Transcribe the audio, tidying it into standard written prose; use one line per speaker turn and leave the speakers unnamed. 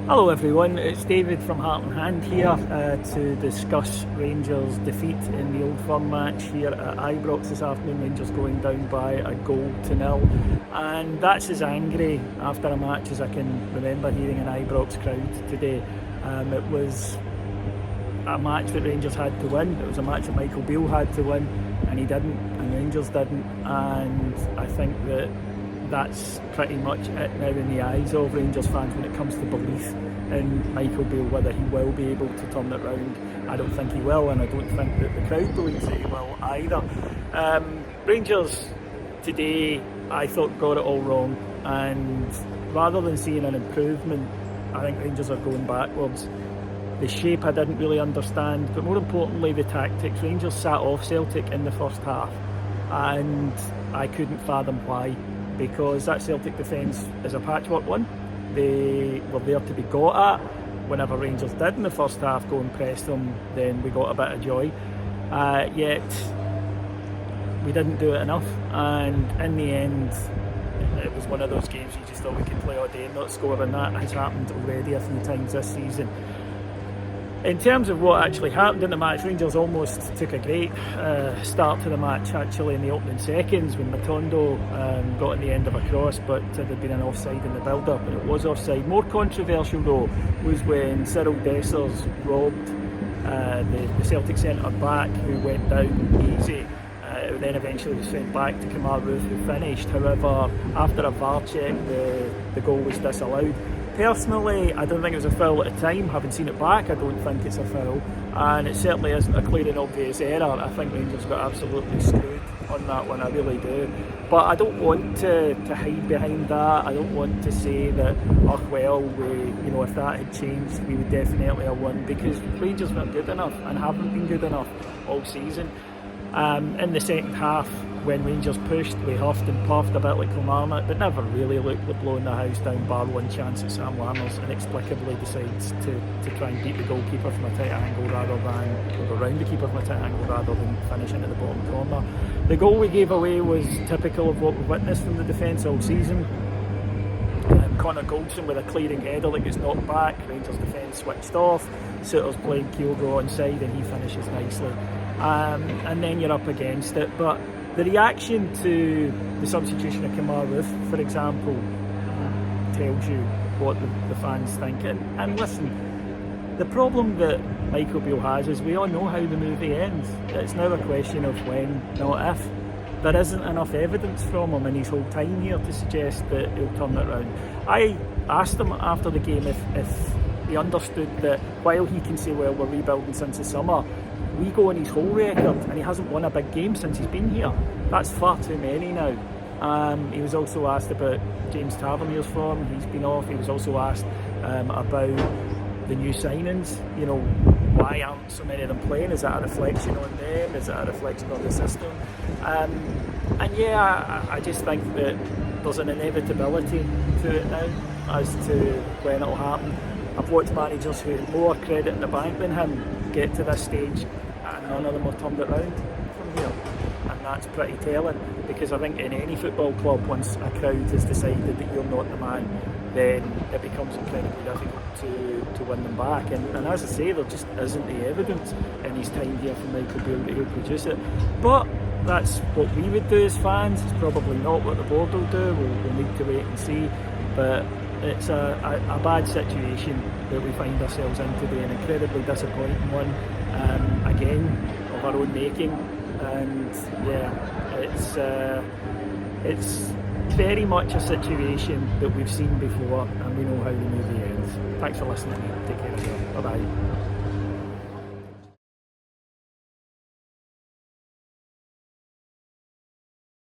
Hello everyone, it's David from Heart and Hand here to discuss Rangers' defeat in the Old Firm match here at Ibrox this afternoon. Rangers going down by a 1-0, and that's as angry after a match as I can remember hearing an Ibrox crowd today. It was a match that Rangers had to win. It was a match that Michael Beale had to win, and he didn't, and Rangers didn't, and I think that's pretty much it now in the eyes of Rangers fans when it comes to belief in Michael Beale, whether he will be able to turn it round. I don't think he will, and I don't think that the crowd believes that he will either. Rangers today, I thought, got it all wrong, and rather than seeing an improvement, I think Rangers are going backwards. The shape I didn't really understand, but more importantly the tactics. Rangers sat off Celtic in the first half, and I couldn't fathom why, because that Celtic defence is a patchwork one. They were there to be got at. Whenever Rangers did in the first half go and press them, then we got a bit of joy. Yet we didn't do it enough, and in the end it was one of those games you just thought we could play all day and not score, and that has happened already a few times this season. In terms of what actually happened in the match, Rangers almost took a great start to the match actually in the opening seconds when Matondo got in the end of a cross, but there'd been an offside in the build-up and it was offside. More controversial though was when Cyril Dessers robbed the Celtic centre back, who went down easy. It then eventually was sent back to Kamar Roof, who finished. However, after a VAR check, the goal was disallowed. Personally, I don't think it was a foul at the time. Having seen it back, I don't think it's a foul, and it certainly isn't a clear and obvious error. I think Rangers got absolutely screwed on that one, I really do. But I don't want to hide behind that. I don't want to say that, oh well, if that had changed, we would definitely have won, because Rangers weren't good enough and haven't been good enough all season. In the second half, when Rangers pushed, we huffed and puffed a bit like Kilmarnock, but never really looked like blowing the house down, bar one chance that Sam Lammers inexplicably decides to try and beat the goalkeeper from a tight angle or around the keeper from a tight angle rather than finishing at the bottom corner. The goal we gave away was typical of what we've witnessed from the defence all season. Connor Goldson with a clearing header that gets knocked back, Rangers defence switched off, Souttar's playing Kyogo onside and he finishes nicely. And then you're up against it. But the reaction to the substitution of Kamar Roof, for example, tells you what the fans think. And listen, the problem that Michael Beale has is we all know how the movie ends. It's now a question of when, not if. There isn't enough evidence from him in his whole time here to suggest that he'll turn it round. I asked him after the game if he understood that while he can say, well, we're rebuilding since the summer, we go on his whole record and he hasn't won a big game since he's been here. That's far too many now. He was also asked about James Tavernier's form. He's been off. He was also asked about the new signings. Why aren't so many of them playing? Is that a reflection on them? Is that a reflection on the system? I just think that there's an inevitability to it now as to when it'll happen. I've watched managers who have more credit in the bank than him get to this stage, and none of them have turned it round from here. And that's pretty telling, because I think in any football club, once a crowd has decided that you're not the man, then it becomes incredibly difficult to win them back. And as I say, there just isn't the evidence in his time here from Michael Beale that he'll produce it. But that's what we would do as fans. It's probably not what the board will do. We'll need to wait and see. But it's a bad situation that we find ourselves in today, an incredibly disappointing one, again, of our own making. And it's very much a situation that we've seen before, and we know how the movie ends. Thanks for listening. Take care of you. Bye bye.